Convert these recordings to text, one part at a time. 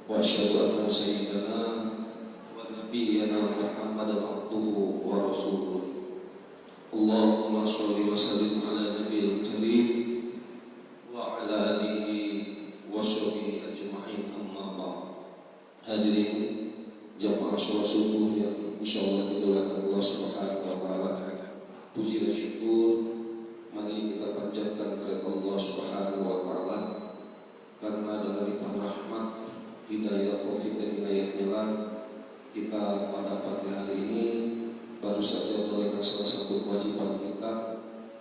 وأشهد أن سيدنا ونبينا محمدا عبده ورسوله اللهم صل وسلم على نبي الكريم وعلى آله وصحبه أجمعين أما بعد. Hadirin jamaah sholat subuh yang insyaallah dimuliakan Allah Subhanahu wa taala. Puji dan syukur mari kita panjatkan kepada Allah Subhanahu wa taala karena dengan limpah rahmat, hidayah, taufik dan inayahnya lah kita pada pagi hari ini baru saja menunaikan salah satu kewajiban kita,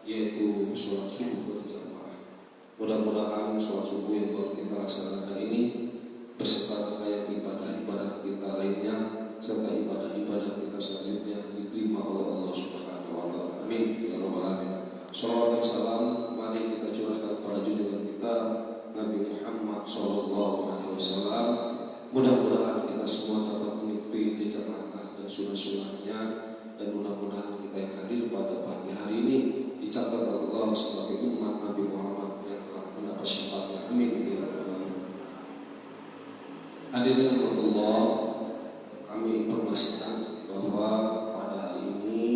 yaitu sholat subuh berjamaah. Mudah-mudahan sholat subuh yang baru kita laksanakan ini beserta rangkaian ibadah-ibadah kita lainnya serta ibadah-ibadah kita selanjutnya diterima oleh Allah Subhanahu wa taala. Amin ya rabbal alamin. Shalawat dan salam mari kita curahkan kepada junjungan kita Nabi Muhammad sallallahu alaihi wasallam. Mudah-mudahan kita semua dapat mengikuti jejak langkah dan sunnah-sunnahnya, dan mudah-mudahan kita yang hadir pada pagi hari ini dicatat oleh Allah sebagai umat Nabi Muhammad yang telah mendapat syafaatnya. Amin ya rabbal alamin. Hadirin Allah, kami informasikan bahwa pada hari ini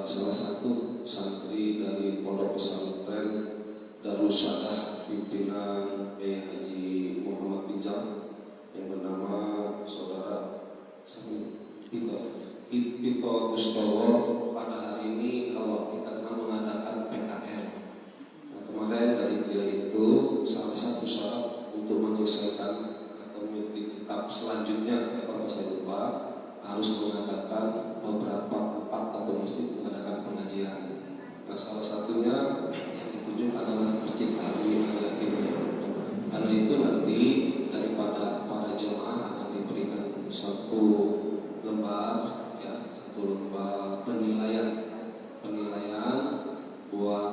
salah satu santri dari Pondok Pesantren Darus Sadah pimpinan Haji Muhammad Bijak yang bernama Saudara Tito Gustowo pada hari ini kalau kita kenal mengadakan PKR. Nah, kemarin dari dia itu salah satu syarat untuk menyelesaikan atau mengikuti kitab selanjutnya kalau saya lupa harus mengadakan beberapa tempat atau mesti mengadakan pengajian. Nah, salah satunya yang ditunjuk adalah Masjid Alwi Al-Yakin. Karena itu nanti daripada para jemaah akan diberikan satu lembar penilaian buat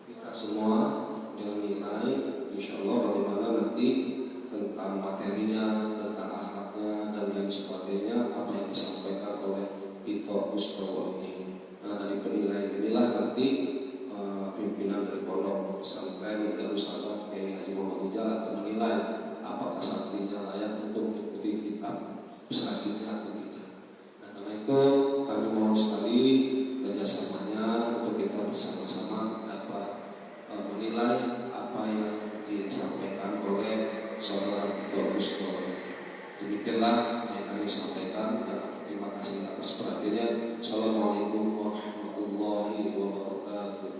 kita semua dengan nilai insyaallah bagaimana nanti tentang materinya, tentang akhlaknya dan lain sebagainya apa yang disampaikan oleh Tito Gustowo ini. Nah, dari penilaian inilah nanti pimpinan dari Pondok Pesantren Darus Sadah Haji Muhammad Bijak akan menilai apakah santrinya layak untuk mengikuti kitab selanjutnya atau tidak. Nah, karena itu kami mohon sekali kerjasamanya untuk kita bersama-sama dapat menilai apa yang disampaikan oleh Saudara Tito Gustowo. Demikianlah yang kami sampaikan dan terima kasih atas perhatiannya. Assalamualaikum warahmatullahi wabarakatuh.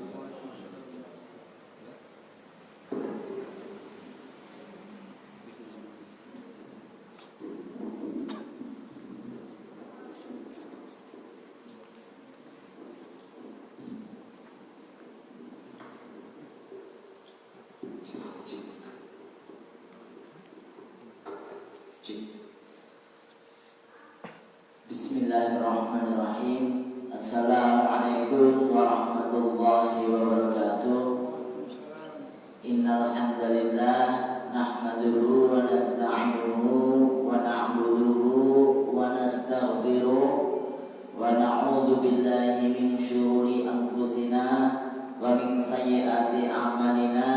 Bismillahirrahmanirrahim. Assalamualaikum warahmatullahi wabarakatuh. Innal hamdalillah nahmaduhu wa nasta'inuhu wa na'buduhu wa nastaghfiruh wa na'udzu billahi min syururi anfusina wa min sayyiati a'malina.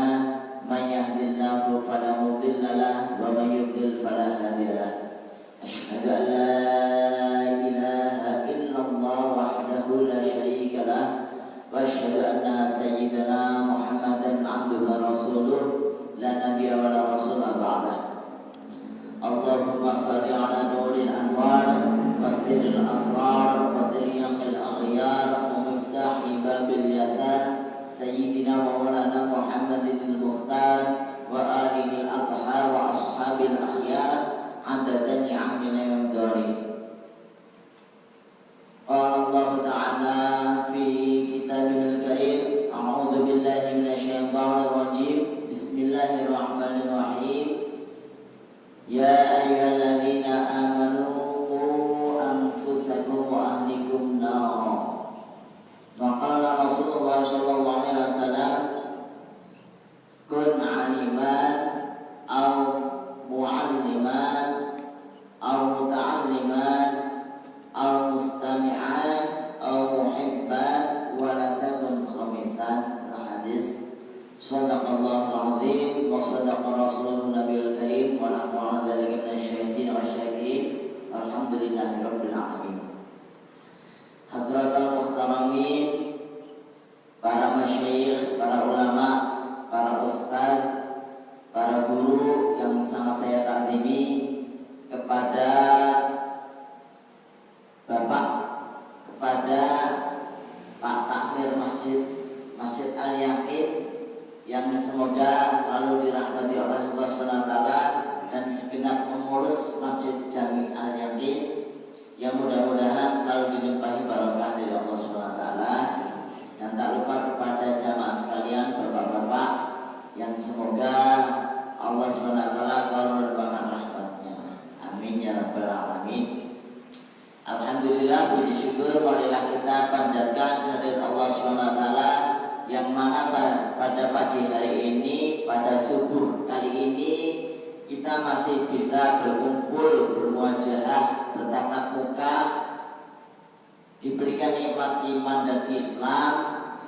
May yahdihillahu fala mudilla lahu wa may yudlil fala hadiya lahu. Asyhadu an la ilaha illallah wahdahu la syarika lah wa asyhadu anna sayyidana Muhammadan abduhu wa rasuluh la nabiyya wa la rasula ba'da. Allahumma shalli ala nuril anwar wastiril asrar wa tiryaqil aghyar wa miftahi babil yasar sayyidina wa maulana Muhammadin al-Mukhtar wa alihi al-athhar wa ashabil akhyar adada ni'amina wa amdari. Qala Allah Ta'ala fi kitabihil karim, a'udzu billahi minasyaitonir rajim. Bismillahirrahmanirrahim. Ya ayyuhalladzina amanu qu anfusakum wa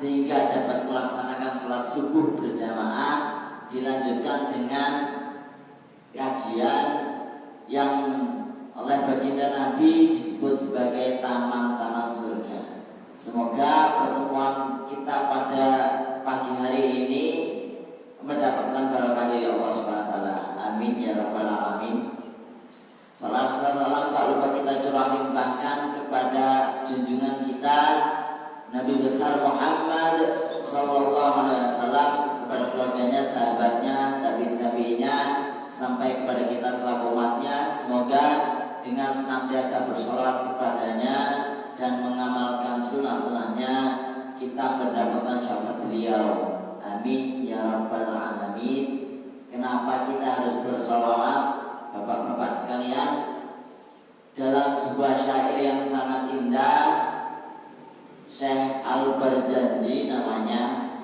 sehingga dapat melaksanakan sholat subuh berjamaah, dilanjutkan dengan kajian yang oleh baginda Nabi disebut sebagai taman-taman surga. Semoga pertemuan kita pada pagi hari ini mendapatkan barokah dari Allah Subhanahu wa taala. Amin ya rabbal alamin. Salam tak lupa kita curah limpahkan kepada junjungan kita Nabi besar Muhammad sallallahu alaihi wasallam, kepada keluarganya, sahabatnya, tabi'in-tabi'innya, sampai kepada kita selaku umatnya. Semoga dengan senantiasa bersolat kepadanya dan mengamalkan sunnah-sunnahnya, kita mendapatkan syafaat beliau. Amin ya rabbal alamin. Kenapa kita harus bersolawat, bapak-bapak sekalian? Dalam sebuah syair yang sangat indah, Syekh Al-Barjanji namanya,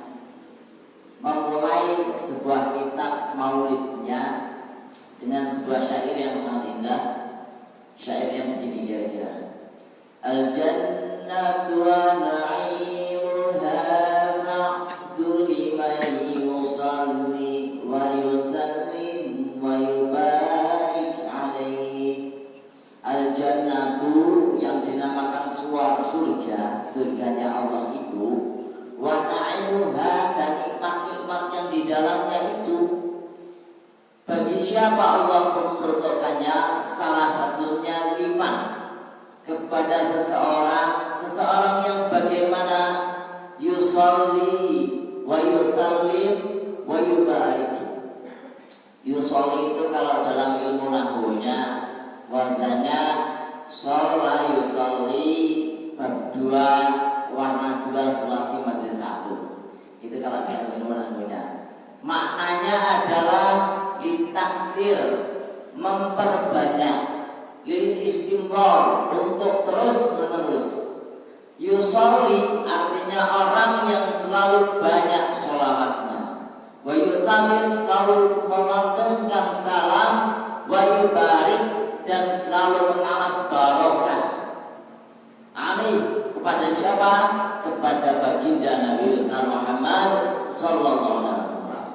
memulai sebuah kitab maulidnya dengan sebuah syair yang sangat indah. Syairnya begini kira-kira: Al-jannatu wa na'imuha sa'du liman yusalli wa yusallim wa yubarik alaih. Al-jannatu yang dinamakan surga, surganya Allah itu, wa na'imuha dan nikmat-nikmat yang di dalamnya itu. Bagi siapa Allah memperuntukkannya? Salah satunya liman, kepada seseorang yang bagaimana yusolli wa yusallim wa yubarik. Yusolli itu kalau dalam ilmu nahwunya wazannya sholla yusolli berdua, warna dua, sulasi masih satu. Itu kalau dalam ilmu nahwunya. Maknanya adalah ditaksir, memperbanyak, lil istimror, untuk terus menerus. Yusolli artinya orang yang selalu banyak sholawatnya. Wa yusallim selalu melantunkan salam. Wa yubarik dan selalu mengalami barokah. Alih kepada siapa? Kepada baginda Nabi besar Muhammad sallallahu alaihi wasallam.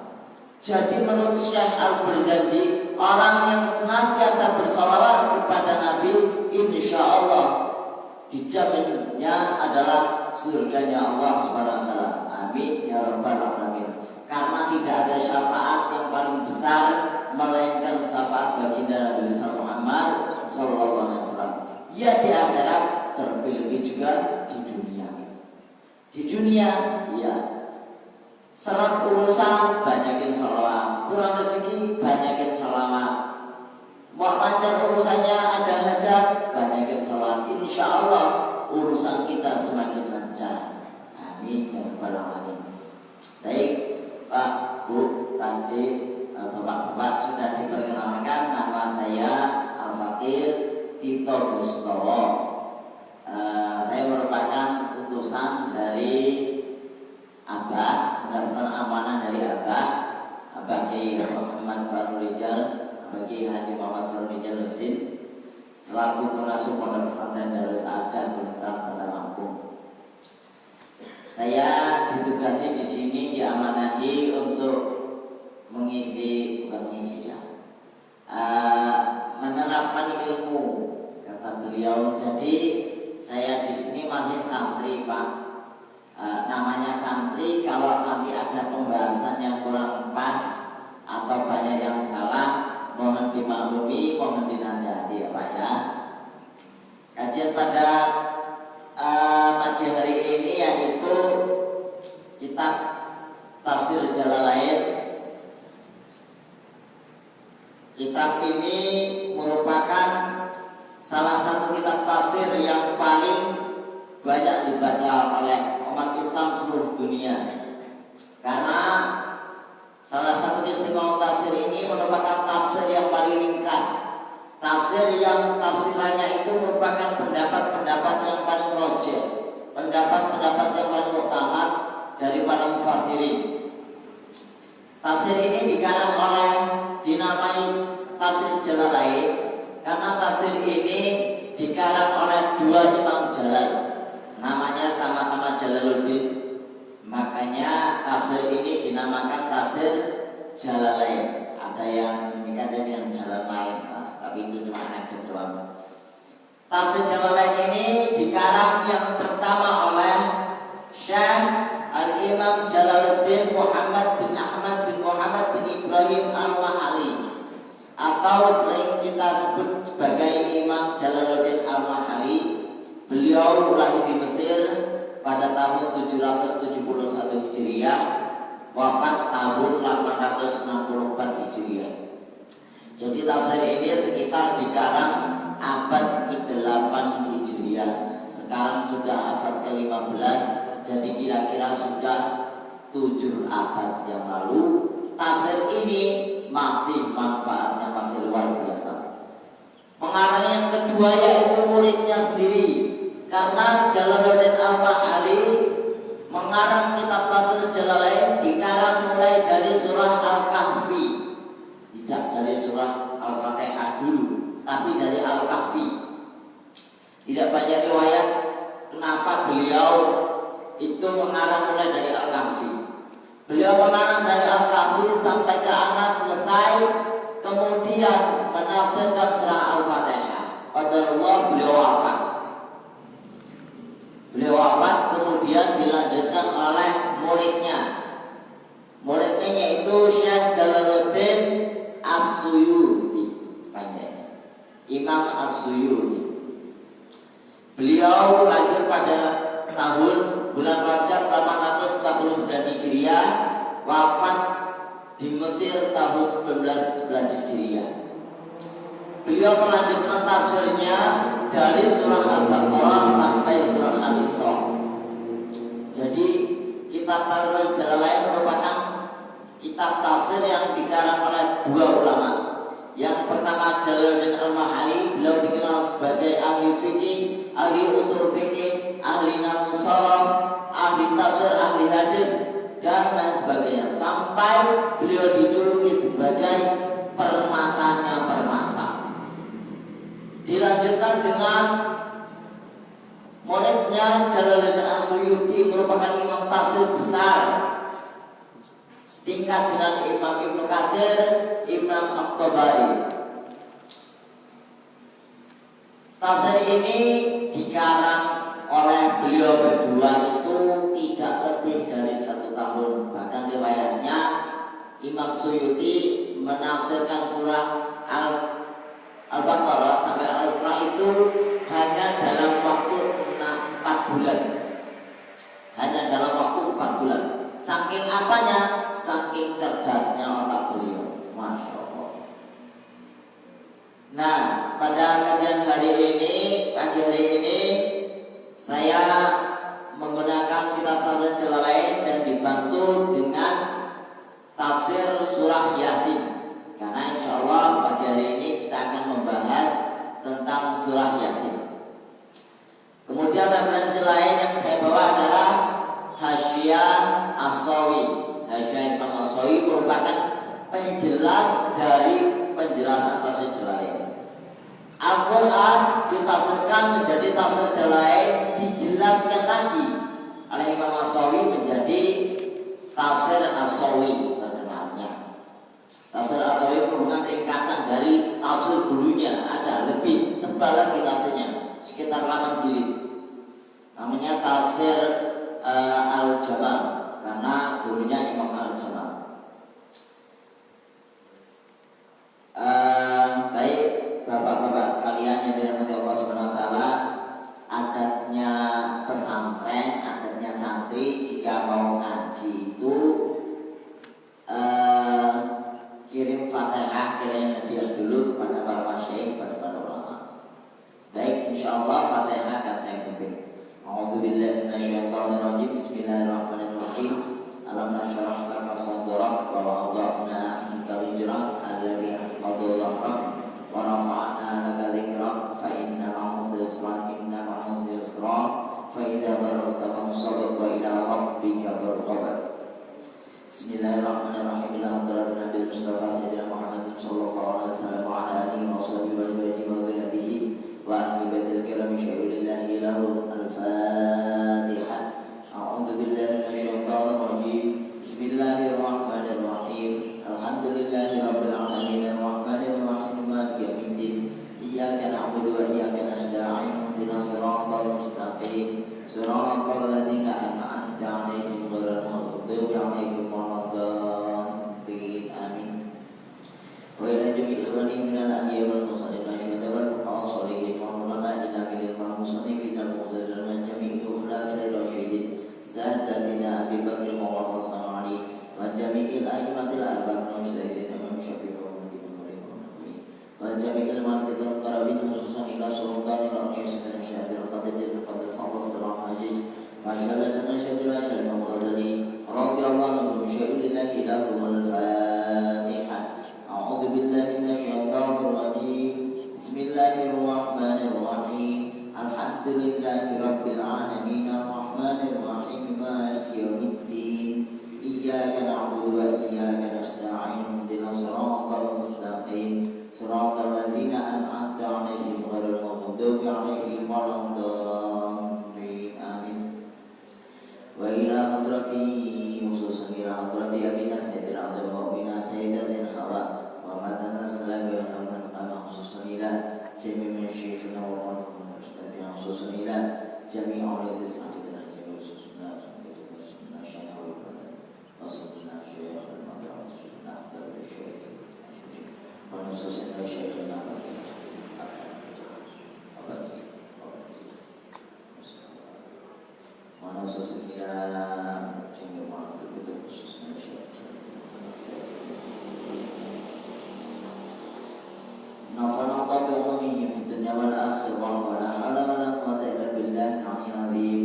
Jadi menurut Syekh Al-Barjanji, orang yang senantiasa bersalawat kepada Nabi, insya Allah dijaminnya adalah surganya Allah Subhanahu wa taala. Amin ya rabbal alamin. Karena tidak ada syafaat yang paling besar melainkan syafaat baginda Nabi besar Muhammad sallallahu alaihi wasallam. Ya di akhirat, terlebih juga di dunia. Di dunia, ya, serat urusan banyakin sholawat, kurang rezeki banyakin sholawat, mau lancar urusannya ada hajat banyakin sholawat. Insya Allah urusan kita semakin lancar. Amin ya rabbal alamin. Baik Pak, Bu, tadi bapak-bapak sudah diperkenalkan, nama saya Al-Fakir Tito Gustowo. Saya merupakan utusan dari Abah, mendapatkan amanah dari Abah Kiai Muhammad Farul Rijal, Kiai Haji Muhammad Farul Rijal Husin, selaku pengasuh Pondok Pesantren Darus Saadah Gunung Kota Lampung. Saya ditugasi di sini, diamanahi untuk menerapkan ilmu, kata beliau. Jadi saya di sini masih santri, Pak. Namanya santri, kalau nanti ada pembahasan yang kurang pas atau banyak yang salah, mohon dimaklumi, mohon dinasihati ya Pak ya. Kajian pada pagi hari ini yaitu kitab Tafsir Jalalain. Kitab ini merupakan salah satu kitab tafsir yang paling banyak dibaca oleh umat Islam seluruh dunia. Karena salah satu istimewa tafsir ini merupakan tafsir yang paling ringkas, tafsir yang tafsirannya itu merupakan pendapat-pendapat yang paling rojih, pendapat-pendapat yang paling utama dari para mufassirin. Tafsir ini dikarang oleh, dinamai Tafsir Jalalain karena tafsir ini dikarang oleh dua Imam Jalal, namanya sama-sama Jalaluddin. Makanya tafsir ini dinamakan tafsir Jalalain. Ada yang menyebutnya dengan jalan lain, tapi itu cuma anekdot doang. Tafsir Jalalain ini dikarang yang pertama oleh Syekh Al-Imam Jalaluddin Muhammad bin Ahmad bin Muhammad bin Ibrahim Al-Mahali, atau sering kita sebut sebagai Imam Jalaluddin Al-Mahali. Beliau lahir di Mesir pada tahun 771 Hijriah, wafat tahun 864 Hijriah. Jadi tafsir ini sekitar dikarang abad ke-8 Hijriah. Sekarang sudah abad ke-15, jadi kira-kira sudah 7 abad yang lalu. Tafsir ini masih manfaatnya masih luar biasa. Pengarang yang kedua yaitu muridnya sendiri, karena Jalaluddin Al-Mahali mengarang kitab tafsir Jalalain dikarang mulai dari surah Al-Kahfi, tidak dari surah Al-Fatihah dulu, tapi dari Al-Kahfi. Tidak banyak riwayat kenapa beliau itu mengarang mulai dari Al-Kahfi. Beliau mengarang dari Al-Kahfi sampai ke Anas selesai, kemudian menafsirkan surah Al-Fatihah. Qadarullah beliau wafat. Beliau wafat kemudian dilanjutkan oleh muridnya. Muridnya yaitu Syekh Jalaluddin As-Suyuti, panjangnya Imam As-Suyuti. Beliau lahir pada tahun bulan Rajab 849 Hijriah, wafat di Mesir tahun 1911 Hijriah. Beliau melanjutkan tafsirnya dari surah Al-Baqarah sampai surah Al-Isra. Jadi kitab Tafsir Jalalain merupakan kitab tafsir yang dikarang oleh dua ulama. Yang pertama Jalaluddin Al-Mahali, beliau dikenal sebagai ahli fikih, ahli usul fikih, ahli nahwu sharaf, ahli tafsir, ahli hadis, dan lain sebagainya. Sampai beliau dijuluki sebagai permatanya permata. Dilanjutkan dengan muridnya Jalaluddin As-Suyuti, merupakan imam tafsir besar setingkat dengan Imam Ibnu Katsir, Imam At-Tabari. Tafsir ini dikarang oleh beliau berdua itu tidak lebih dari 1 tahun. Bahkan riwayatnya Imam Suyuti menafsirkan surah Al-Baqarah sampai Al-Isra itu hanya dalam waktu 4 bulan. Hanya dalam waktu 4 bulan. Saking apanya? Saking cerdasnya otak beliau. Masya Allah. Nah, pada kajian hari ini, pagi hari ini, saya menggunakan kitab tafsir Jalalain dan dibantu dengan tafsir surah Yasin. Karena insya Allah pagi hari ini kita akan membahas tentang surah Yasin. Kemudian referensi lain yang saya bawa adalah Hasyiah As-Sawi. Hasyiah Imam As-Sawi merupakan penjelas dari penjelasan tafsir Jalalain. Al-Quran ditafsirkan menjadi tafsir Jalalain, dijelaskan lagi oleh Imam As-Sawi menjadi tafsir As-Sawi terkenalnya. Tafsir As-Sawi merupakan ringkasan dari tafsir gurunya, ada lebih tebal lagi tafsirnya, sekitar 8 jilid. Namanya tafsir Al-Jamal, karena gurunya Imam Al-Jamal. Baik bapak-bapak sekalian yang dirahmati Allah Subhanahu wa taala, adatnya pesantren, adatnya santri jika mau ngaji itu kirim Fatihah, kirim hadiah dulu kepada para masyayikh, kepada para ulama. Baik, insyaallah Fatihah akan saya pimpin. A'udzubillahi minasyaitonirrajim. Bismillahirrahmanirrahim. Alam nashrah laka sadrak wa wada'na anka wizrak alladzi anqadha dhahrak wa rafa'na laka dhikrak fa inna ma'al usri yusra inna ma'al usri yusra fa idza faragta fansab wa ila rabbika farghab. Bismillahirrahmanirrahim. Ila hadratin Nabi Mustafa Sayyidina Muhammad sallallahu alaihi wasallam wa ala alihi wa sahbihi wa alihi wa dhurriyyatihi wa ahli baitil kiram syai'ulillahi lahu al-Fatihah. A'udzu billahi minasyaitonir سادتنا أبي بكر وعمر وعثمان وعلي وجميع الأئمة الأربعة المجتهدين من الشافعي وجميع المالكين المقربين خصوصا إلى سلطان الرئيس سيدنا الشافعي القدر القدس الله السلام عليه وأشهد أن سيدنا الشافعي المغربي رضي الله عنه شيء لله لكم الفاتحة. أعوذ بالله من الشيطان الرجيم. بسم الله الرحمن الرحيم. الحمد لله رب العالمين الرحمن الرحيم مالك يوم الدين إياك نعبد وإياك نستعين اهدنا الصراط المستقيم صراط الذين أنعمت عليهم غير المغضوب عليهم ولا الضالين آمين. وإلى حضرته خصوصا إلى حضرة أبينا سيدنا عبد المؤمنين سيدنا حواء ومدنا السلام والأمن أما خصوصا إلى جميع شيخنا ومعلمنا وأستاذنا خصوصا إلى جميع أولاد سيدنا جميع خصوصنا سيدنا شيخ وصلنا شيخ المدرسة سيدنا عبد الشيخ ونصوصنا شيخنا ونصوصنا إلى جميع معلمنا خصوصنا شيخ نفعنا الله بعلومهم في الدنيا والآخرة ولا حول ولا قوة إلا بالله العلي العظيم.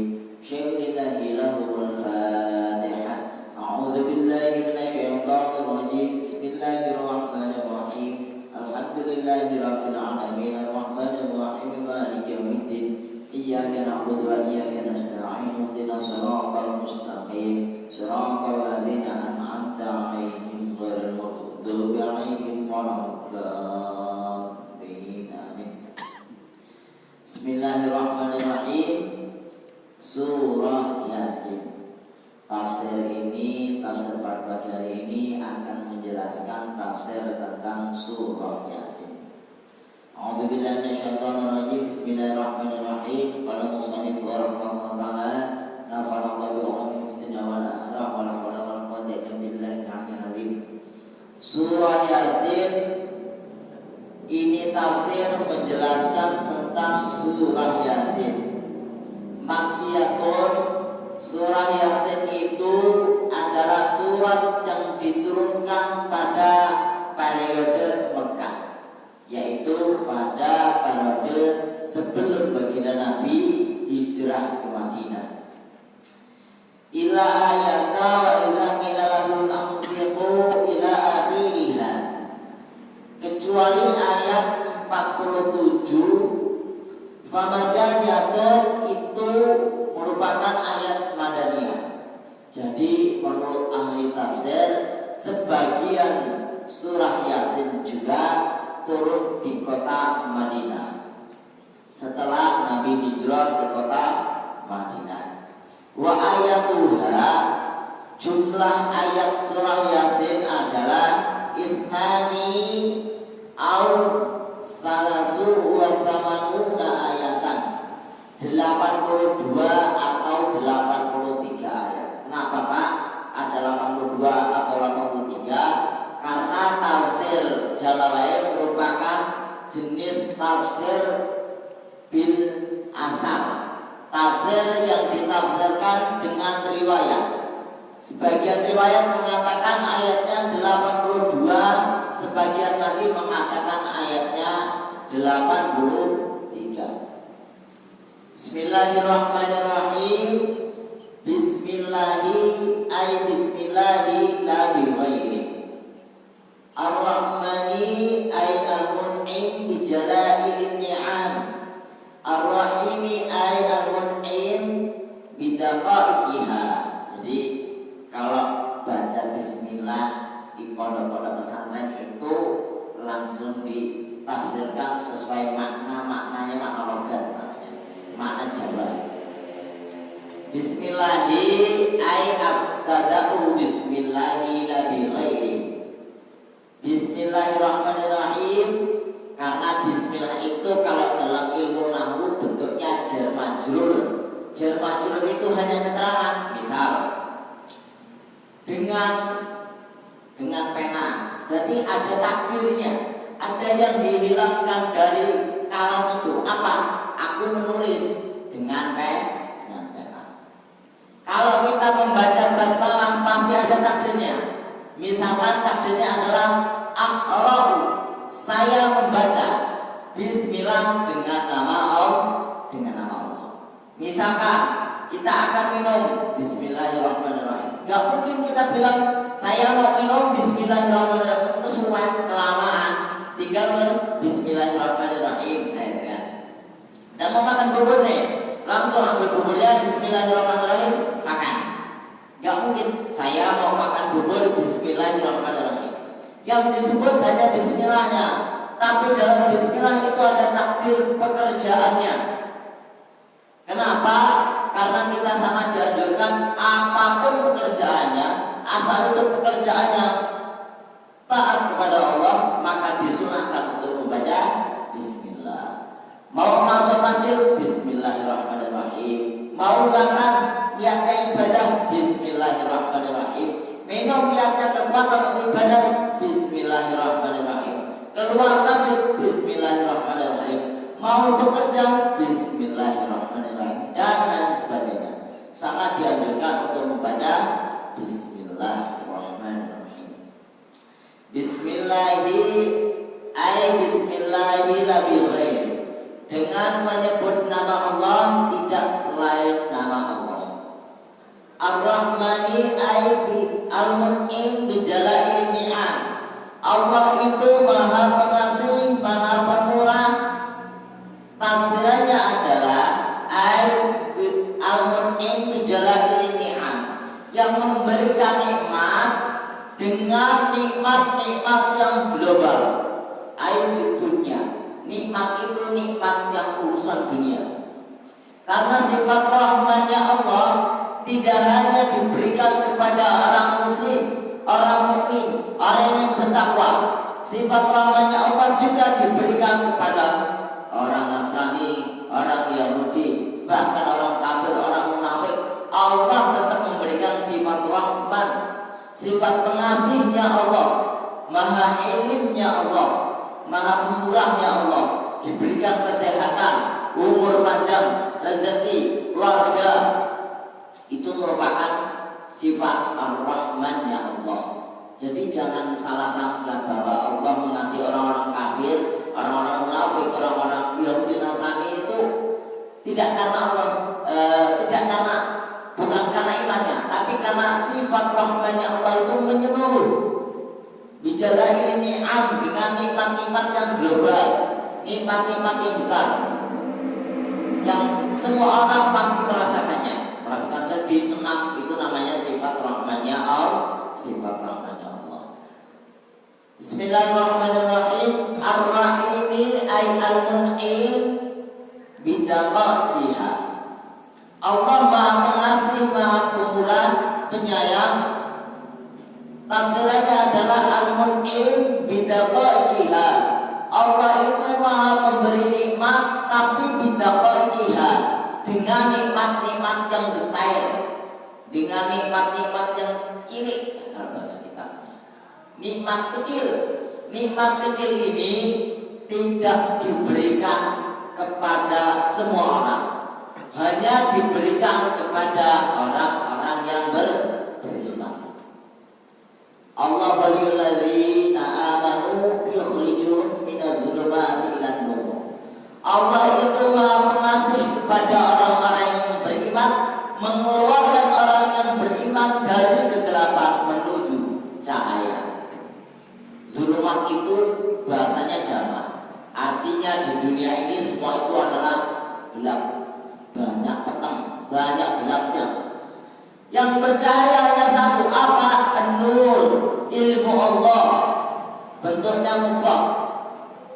شيء لله له الفاتحة. أعوذ بالله من الشيطان الرجيم. بسم الله الرحمن الرحيم. الحمد لله رب العالمين الرحمن الرحيم مالك يوم الدين إياك نعبد وإياك نستعين اهدنا الصراط المستقيم صراط الذين أنعمت عليهم غير المغضوب عليهم ولا الضالين آمين. Bismillahirrahmanirrahim. Surah Yasin. Tafsir ini, tafsir pada pagi hari ini akan menjelaskan tafsir tentang surah Yasin. A'udzubillahi minasyaitonirrajim. Bismillahirrahmanirrahim. Qala musannif warahmatullahi taala nafa'ana bi ulumi fid dunya wal akhirah wa la haula wa la quwwata illa billahi al-'aliyyil 'azim. Surah Yasin ini tafsir menjelaskan tentang surah Yasin. Makkiyatun, surah Yasin itu adalah surat yang diturunkan pada periode Mekah, yaitu pada periode sebelum baginda Nabi hijrah ke Madinah. Ila ayata wa ila qila lahum anfiqu ila akhiriha, kecuali ayat 47. Famadaniyatul itu merupakan ayat Madaniyah. Jadi menurut ahli tafsir, sebagian surah Yasin juga turun di kota Madinah setelah Nabi hijrah ke kota Madinah. Wa ayatuha, jumlah ayat surah Yasin adalah isnani au salasu wa samanuna ayatan, 82 atau 83 ayat. Kenapa Pak ada 82 atau 83? Karena tafsir Jalalain merupakan jenis tafsir bil asar, tafsir yang ditafsirkan dengan riwayat. Sebagian riwayat mengatakan ayatnya 82, sebagian lagi mengatakan ayatnya 83. Bismillahirrahmanirrahim. Bismillahi ay bismillahi la bighairi. Ar-Rahmani ay al-mun'im bi jala'il ni'am. Ar-Rahimi ay al-mun'im bi daqaiqiha. Jadi kalau baca bismillah di pondok-pondok pesantren itu langsung ditafsirkan sesuai maknanya, makna logat, makna Jawa. Bismillahi ay abtada'u bismillahi la bighairi. Bismillahirrahmanirrahim, karena bismillah itu kalau dalam ilmu nahwu bentuknya jar majrur. Jar majrur itu hanya keterangan, misal dengan pena. Berarti ada takdirnya, ada yang dihilangkan dari kalam itu. Apa? Aku menulis dengan pena. Kalau kita membaca basmalah pasti ada takdirnya. Misalkan takdirnya adalah aqra'u, saya membaca bismillah dengan nama Allah. Misalkan kita akan minum bismillahirrahmanirrahim. Gak mungkin kita bilang saya mau minum bismillahirrahmanirrahim kesuwen kelamaan. Tinggal minum bismillahirrahmanirrahim. Dan mau makan bubur nih, langsung ambil buburnya bismillahirrahmanirrahim, makan. Gak mungkin saya mau makan bubur bismillahirrahmanirrahim. Yang disebut hanya bismillahnya, tapi dalam bismillah itu ada takdir pekerjaannya. Kenapa? Karena kita sangat dianjurkan apapun pekerjaannya, asal itu pekerjaannya taat kepada Allah, maka disunahkan untuk membaca bismillah. Mau masuk masjid, bismillahirrahmanirrahim. Mau makan, niatnya ibadah, bismillahirrahmanirrahim. Minum niatnya kekuatan untuk ibadah, bismillahirrahmanirrahim. Keluar masjid, bismillahirrahmanirrahim. Mau bekerja, bismillahirrahmanirrahim, dan lain sebagainya. Sangat dianjurkan untuk membaca bismillahirrahmanirrahim. Bismillahirrahmanirrahim. Dengan menyebut nama Allah, tidak selain nama Allah. Ar-Rahmani al-Mun'im bijalail ni'am. Allah itu Maha Pengasih, Maha Pemurah. Tafsirannya adalah al-Mun'im bijalail ni'am, yang memberikan nikmat dengan nikmat-nikmat yang global. Dunia. Nikmat itu nikmat yang urusan dunia. Karena sifat rahmannya Allah tidak hanya diberikan kepada orang muslim, orang mukmin, orang yang bertakwa. Sifat rahmannya Allah juga diberikan kepada orang Nasrani, orang Yahudi, bahkan orang kafir, orang munafik. Allah tetap memberikan sifat rahman, sifat pengasihnya Allah, maha ilimnya Allah, maha pemurahnya Allah, diberikan kesehatan, umur panjang, rezeki, keluarga. Itu merupakan sifat ar-Rahmannya Allah. Jadi jangan salah sangka bahwa Allah mengasihi orang-orang kafir, orang-orang munafik, orang-orang Yahudi Nasrani itu tidak karena Allah, bukan karena imannya, tapi karena sifat rahmannya Allah itu menyeluruh. Bicara ini ni'am, dengan nikmat-nikmat yang global, nikmat-nikmat yang besar, yang semua orang pasti merasakannya, merasakan sedih, senang. Itu namanya sifat rahmannya Allah, sifat rahmannya Allah. Bismillahirrahmanirrahim. Ar-Rahimi ay al-Mun'im bidaqatiha. Allah Maha Pengasih, Maha Pemurah, Penyayang. Tafsirannya adalah al-Mun'im bidaqatiha. Allah itu Maha Pemberi nikmat, tapi bidaqatiha, dengan nikmat-nikmat yang detail, dengan nikmat-nikmat yang cilik. Nikmat kecil, nikmat kecil ini tidak diberikan kepada semua orang, hanya diberikan kepada orang-orang yang beriman. Allah waliyul ladzina amanu yukhrijuhum minadh-dhulumati ilan nur. Allah itu Maha Pengasih kepada orang-orang yang beriman, mengeluarkan orang yang beriman dari kegelapan menuju cahaya. Zulumat itu bahasanya jamak, artinya di dunia ini semua itu adalah gelap, banyak petang, banyak gelapnya. Yang bercahaya hanya satu, apa? An-nur, ilmu Allah, bentuknya mufrad,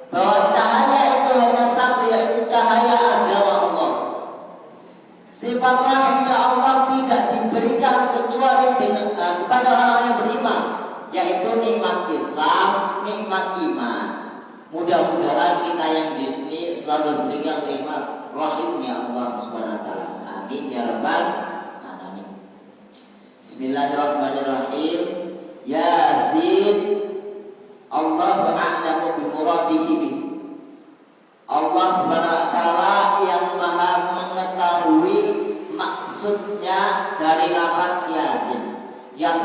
bahwa cahaya itu hanya satu, yaitu cahaya agama Allah. Sifat rahimnya Allah tidak diberikan kecuali kepada orang yang beriman, yaitu nikmat Islam, nikmat iman. Mudah-mudahan kita yang di sini selalu diberikan nikmat rahimnya Allah Subhanahu wa taala. Amin ya rabbal alamin. Bismillahirrahmanirrahim. Yasin. Allah a'lamu bi muradihi. Allah Subhanahu wa taala yang Maha mengetahui maksudnya dari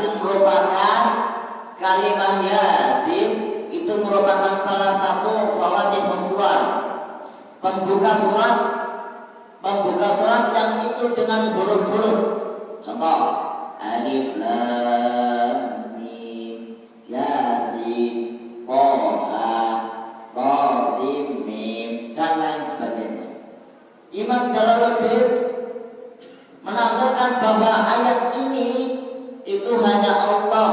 Yasin merupakan kalimah Yasin itu merupakan salah satu fawatihus suwar, pembuka surat yang itu dengan huruf-huruf. Contoh alif lam mim Yasin Toha Qasim mim dan lain sebagainya. Imam Jalaluddin menafsirkan bahwa ayat ini itu hanya Allah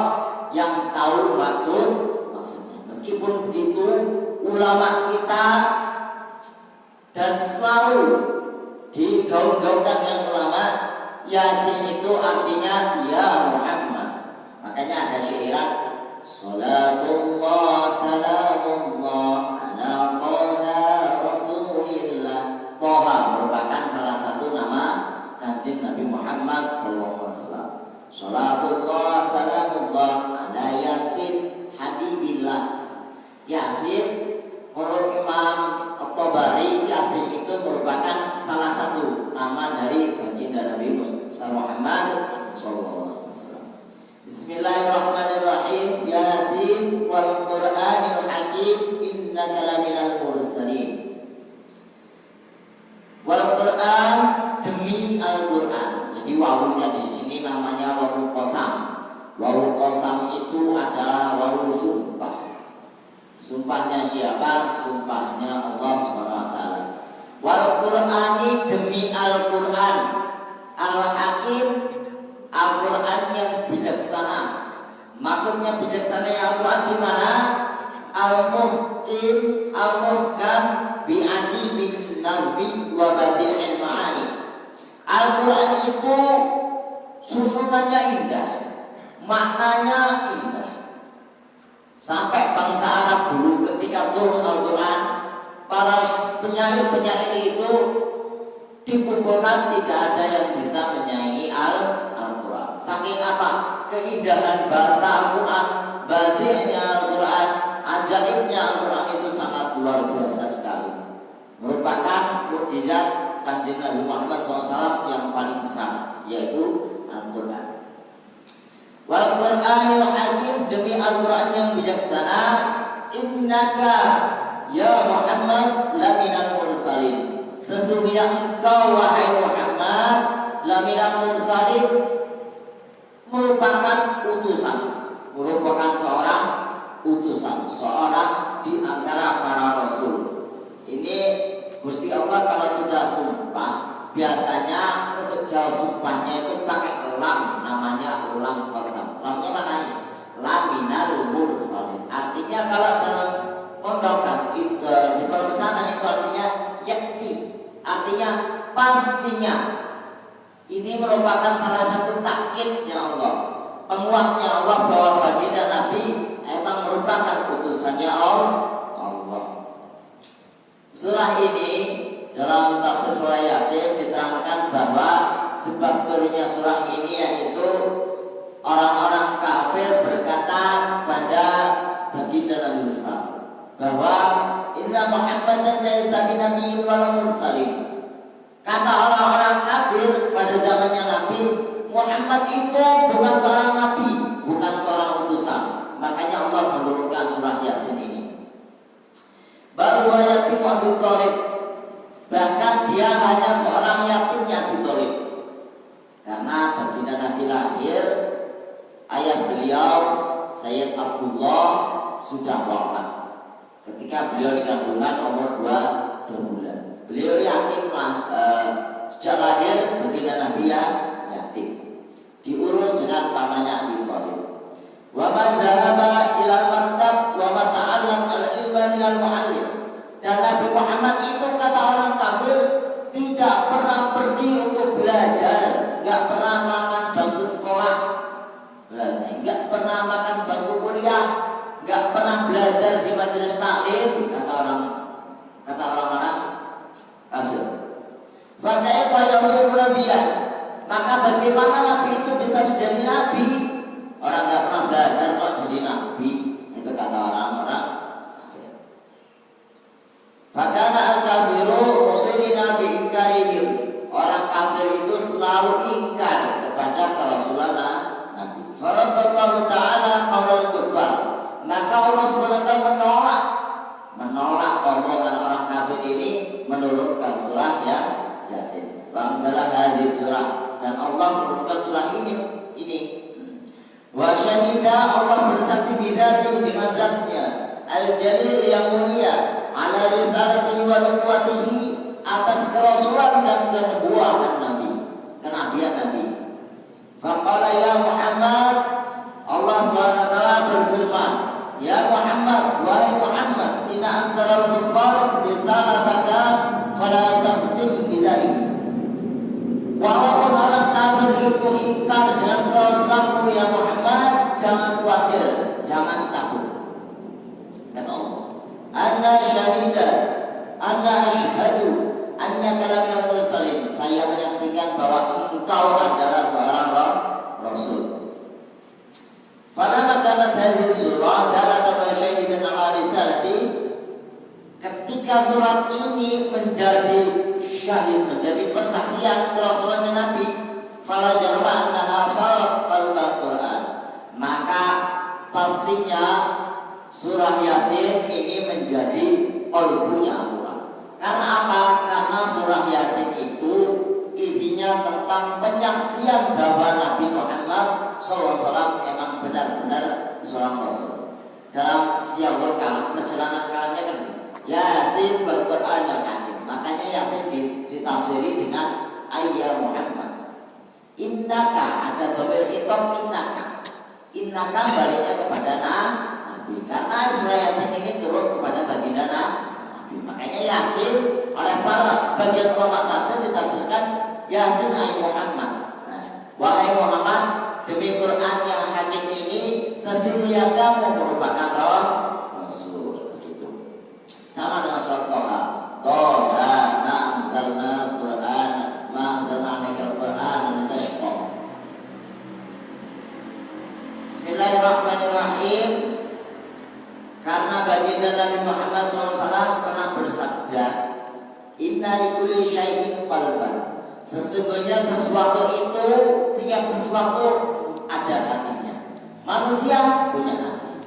yang tahu maksudnya. Meskipun begitu, ulama kita dan selalu digaung-gaungkan yang ulama, Yasin itu artinya ya Muhammad. Makanya ada syairan Salatullah salamullah ala Toha Rasulillah. Toha merupakan salah satu nama Kanjeng Nabi Muhammad SAW. Salatullah salamullah ala Yasin Habibillah. Yasin menurut Imam At-Tabari, Yasin itu merupakan salah satu nama dari baginda Nabi Muhammad SAW. Bismillahirrahmanirrahim. Yasin wal Qur'anil Hakim innaka laminal mursalin. Wal Qur'an, demi Al-Qur'an. Jadi wawunya di sini namanya wawu qasam. Wawu qasam itu adalah wawu sumpah. Sumpahnya siapa? Sumpahnya Allah SWT. Wal Qur'ani, demi Al-Qur'an. Al-Hakim, Al-Qur'an yang bijaksana. Maksudnya bijaksana Al-Qur'an di mana? Al-Muhkim, Al-Muhkam bi ajibin nazmi wa badi'il ma'ani. Al-Qur'an itu susunannya indah, maknanya indah. Sampai bangsa Arab dulu ketika turun Al-Quran, para penyair-penyair itu dikumpulkan, tidak ada yang bisa menyaingi Al-Quran. Saking apa? Keindahan bahasa Al-Quran, badi'nya Al-Quran, ajaibnya Al-Quran itu sangat luar biasa sekali. Merupakan mukjizat Kanjeng Nabi Muhammad SAW yang paling besar, yaitu Al-Quran. Wal Qur'anil Hakim, demi Al-Quran yang bijaksana. Innaka ya Muhammad laminal mursalin. Sesungguhnya engkau wahai Muhammad laminal mursalin, merupakan utusan, merupakan seorang utusan, seorang di antara para rasul. Ini Gusti Allah kalau sudah sumpah, biasanya untuk jawab sumpahnya itu pakai lam, namanya lam qasam. Lamnya mana ini? Laminal mursalin. Artinya kalau dalam pondokan itu di perusahaan itu artinya yakti, artinya pastinya. Ini merupakan salah satu takkidnya Allah, penguatnya Allah bahwa baginda Nabi emang merupakan utusannya Allah. Surah ini dalam tafsir surah Yasin diterangkan bahwa sebab turunnya surah ini yaitu orang-orang kafir berkata pada baginda Nabi besar bahwa inna Muhammadan laisa binabiyyin wala mursalin. Kata orang-orang kafir pada zamannya Nabi, Muhammad itu bukan seorang nabi, bukan seorang utusan. Makanya Allah menurunkan surah Yasin ini. Baru yatim Abi Thalib, bahkan dia hanya seorang yatimnya Abi Thalib. Karena baginda Nabi lahir, ayah beliau Sayyid Abdullah sudah wafat ketika beliau di kandungan umur 2 bulan. Beliau yatim sejak lahir, baginda Nabi yatim, diurus dengan pamannya Abi Thalib. Wa man dhahaba ila maktab wa ma ta'allam al-ilma minal mu'allim. Dan Nabi Muhammad itu kata orang kafir tidak pernah pergi untuk belajar, enggak pernah makan bangku sekolah, enggak pernah makan bangku kuliah, enggak pernah belajar di majelis taklim, kata orang-orang kafir. Fakaifa yasuru nabiyyan, maka bagaimana Nabi itu bisa menjadi nabi? Orang enggak pernah belajar kok jadi nabi, itu kata orang-orang kafir. Fakana al-kafiru musirina bi inkarihim, orang kafir itu selalu ingkar kepada kerasulan Nabi. Faradda menurunkan surah Yasin. Wa anzala hadhihi surah, dan Allah menurunkan surah ini. Wa syahida, Allah bersaksi bidzati, dengan zatnya al-jalil yang mulia, ala risalatihi wa nubuwwatihi, atas kerasulan dan kenubuatan Nabi, kenabian Nabi. Faqala ya Muhammad, Allah SWT berfirman, ya Muhammad, wahai Muhammad, inna anzaral kuffar risalataka fala takhtim bidzalik. Walaupun orang kafir itu ingkar dengan kerasulanmu ya Muhammad, jangan khawatir, jangan takut. Kata Allah, anna syahida, anna asyhadu annaka laminal mursalin, saya menyaksikan bahwa engkau adalah seorang rasul. Falamma kanat hadhihi surah dalatan wa syahidan ala risalati, ketika surat ini menjadi syahid, menjadi persaksian kerasulannya Nabi, fala jarma annaha sarat al-Qur'an, maka pastinya surah Yasin ini menjadi qalbunya Al-Quran. Karena apa? Karena surah Yasin itu isinya tentang penyaksian bahwa Nabi Muhammad SAW emang benar-benar seorang Rasul. Dalam Syiarul Kalam, perjalanan kalamnya kan Yasin Al-Quran al-Hakim. Makanya Yasin ditafsiri dengan ayat Muhammad. Innaka, ada dhamir khitab innaka. Innaka baliknya kepada Nabi. Karena surah Yasin ini turun kepada baginda Nabi. Makanya Yasin oleh para sebagian ulama tafsir ditafsirkan Yasin ayat Muhammad. Wahai Muhammad, demi Quran yang hakim ini, sesungguhnya kamu merupakan Rasul. Begitu. Sama dengan surat Toha. Toha ma'anzalna Quran, ma'anzalna alaikal Quran, litashqa. Bismillahirrahmanirrahim. Karena baginda Nabi Muhammad SAW pernah bersabda, inna likulli syai'in qalban, sesungguhnya sesuatu itu, tiap sesuatu ada hatinya. Manusia punya hati.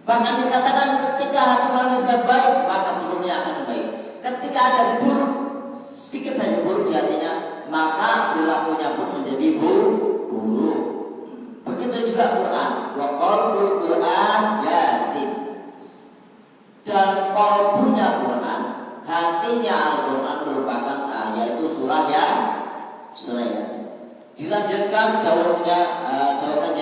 Bahkan dikatakan ketika hati manusia baik, maka seluruhnya akan baik. Ketika ada buruk, sedikit saja buruk di hatinya, maka perilakunya pun menjadi buruk. Begitu juga Quran. Wa qalbul Quran Yasin. Dan qalbunya Quran, hatinya Al-Quran merupakan yaitu surah Yasin. Dilanjutkan daunnya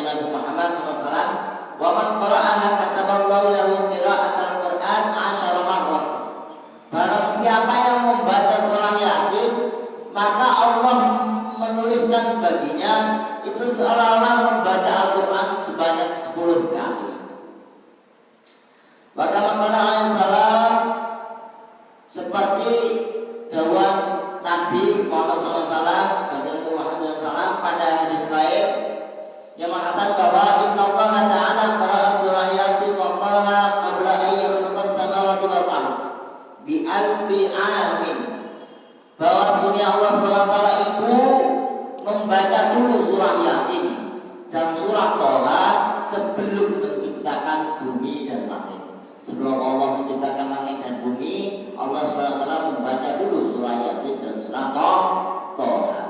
Nabi Muhammad SAW, wa man qara'aha kataballahu lahu qira'atal Quran 10 marrat. Barang siapa yang membaca surah Yasin, maka Allah menuliskan baginya itu seolah-olah membaca Al-Quran sebanyak 10 kali. Maka Muhammad SAW, seperti dakwah Nabi Muhammad SAW, kajian Muhammad SAW pada hadis lain yang mengatakan bahwa Inna Allah Ta'ala qara'a surah Yasin wa qala qabla an yakhluqas samawati wal ardh bi alfi amin, bahwa sesungguhnya Allah SWT itu membaca dulu surah Yasin dan surah Toha sebelum menciptakan bumi dan langit. Sebelum Allah menciptakan langit dan bumi, Allah SWT membaca dulu surah Yasin dan surah Toha.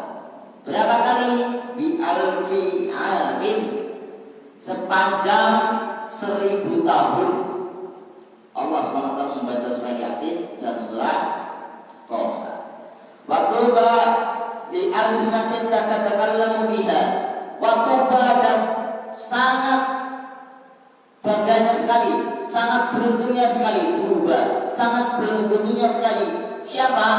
Berapa kali? Bi alfi amin, sepanjang 1000 tahun Allah SWT membaca surah Yasin dan surah Toha. Watuba li alsinatin takatakallamu biha. Watuba, dan sangat bangganya sekali, sangat beruntungnya sekali, tuba, sangat beruntungnya sekali. Siapa?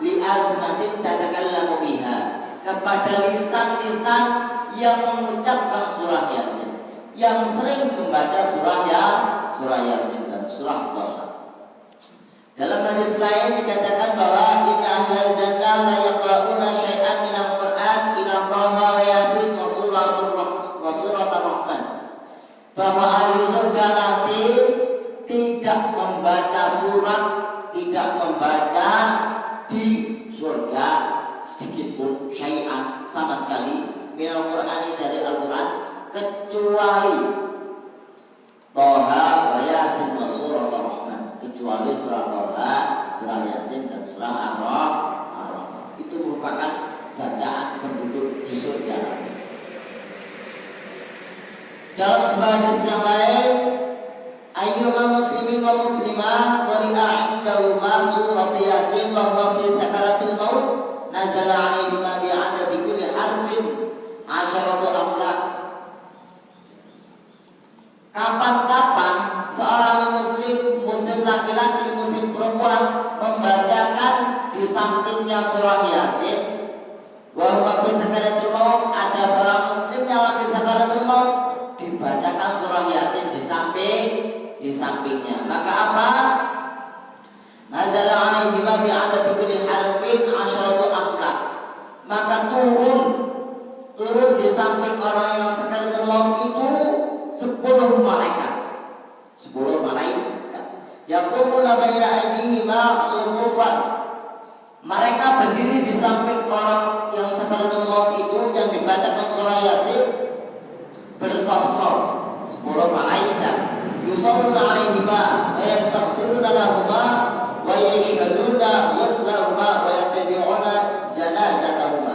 Li alsinatin tatakallamu biha, kepada lisan-lisan yang mengucapkan surah Yasin, yang sering membaca surah Yasin dan surah Toha. Dalam hadis lain dikatakan bahwa inna ahlal jannah la yaqra'una syai'an minal Qur'an ila Toha wa Yasin wa suratul Rahman, bahwa ahli surga nanti tidak membaca surat, tidak membaca di surga sedikit pun syai'an sama sekali minal Qur'ani, dari Al-Quran, kecuali Toha wa Yasin wa suratul Rahman, kecuali surah Toha, surah Yasin dan surah Ar-Rahman. Itu merupakan bacaan penduduk di surga. Dalam sebuah hadis yang lain, ayyuma muslimin wa muslimah qari'a 'indahu ma surat yasin wa huwa fi sakaratil maut nazala 'alaihi ma bi'adadi kulli harfin 'asharatu amlak. Kapan-kapan seorang muslim laki-laki, muslim perempuan membacakan di sampingnya surah Yasin, wa huwa fi sakaratil maut, ada seorang muslim yang lagi sakaratul maut, dibacakan surah Yasin di sampingnya. Maka apa? Nazala 'alaihi ma bi'adadi kulli harfin 'asharatu amlak. Maka turun di samping orang yang sakaratul maut itu 10 malaikat. 10 malaikat. Yaqumuna baina aydihima sufufan. Mereka berdiri di samping orang yang sakaratul maut itu yang dibacakan surah Yasin bersaf-saf. 10 malaikat. Yusalluna 'alaihima wa yastaghfiruna lahuma wa yashhaduna ghuslahuma wa yattabi'una janazatahuma.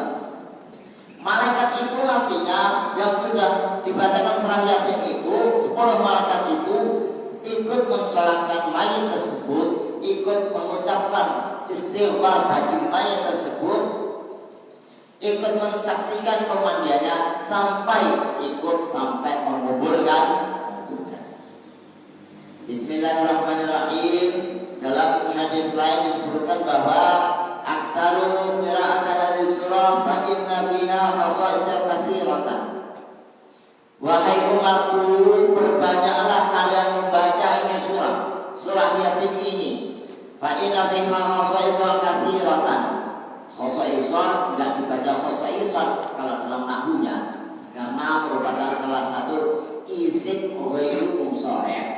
Malaikat itu nantinya yang sudah dibacakan surah Yasin itu, 10 malaikat itu ikut mensolatkan mayat tersebut, ikut mengucapkan istighfar bagi mayat tersebut, ikut mensaksikan pemandiannya sampai menguburkan. Bismillahirrahmanirrahim. Dalam hadis lain disebutkan bahwa aktaru qira'at hadhihi surah fa inna fiha khasa'is katsiratan. Wahai umatku, berbanyaklah kalian membaca ini surah Yasin ini. Fa inna fiha khasa'is katsiratan. Khasa'is tidak dibaca khasa'is kalau dalam nahwunya, karena merupakan salah satu isim ghairu musharraf.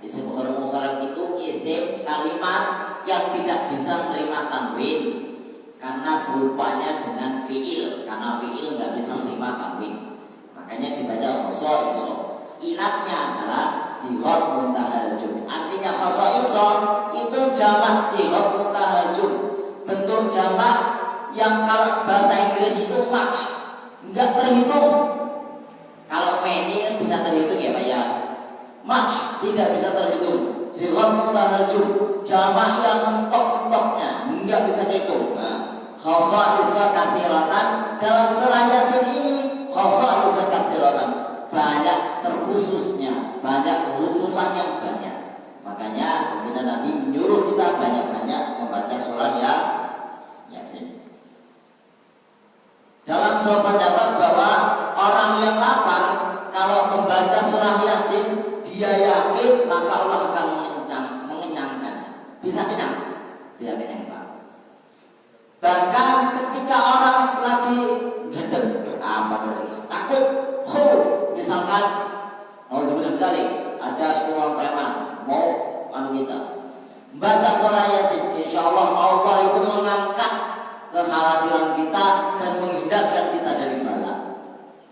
Isim ghairu musharraf itu isim kalimat yang tidak bisa menerima tanwin karena serupanya dengan fiil, karena fiil nggak bisa menerima tanwin, makanya dibaca khasa'is. Ilatnya adalah sighah muntahajum. Artinya khasa'is itu jamak sighah muntahajum, bentuk jamak yang kalau bahasa Inggris itu much, nggak terhitung. Kalau many bisa terhitung ya Pak ya, much tidak bisa terhitung. Sighah muntahajum, jamak yang mentok-mentoknya nggak bisa dihitung. Khasa'is katsiratan, dalam surah Yasin ini khasa'is katsiratan, banyak terkhususnya, banyak kekhususan yang banyak. Makanya baginda Nabi menyuruh kita banyak-banyak membaca surah Yasin. Dalam sebuah pendapat bahwa orang yang lapar kalau membaca surah Yasin, dia yakin maka Allah akan mengenyangkan. Bisa kenyang? Bisa kenyang Pak. Bahkan ketika orang lagi takut, misalkan ada 10 orang preman mau kita baca surah Yasin, insya Allah Allah itu mengangkat kekhawatiran kita dan menghindarkan kita dari bala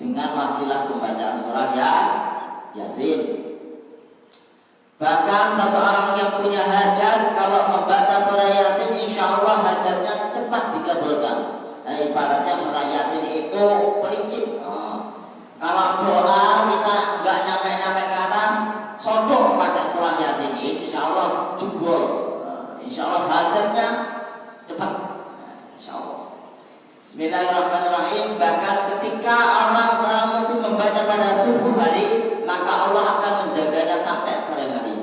dengan wasilah pembacaan surah Yasin. Bahkan seseorang yang punya hajat kalau membaca surah Yasin, insya Allah hajatnya cepat dikabulkan. Nah, ibaratnya surah Yasin itu prinsip. Kalau doa kita nggak nyampe ke atas, sodok pakai surah Yasin ini, insya Allah jebol. Insya Allah hajatnya cepat. Insya Allah. Bismillahirrahmanirrahim. Bahkan ketika seorang muslim membaca pada subuh hari, maka Allah akan menjaganya sampai sore hari.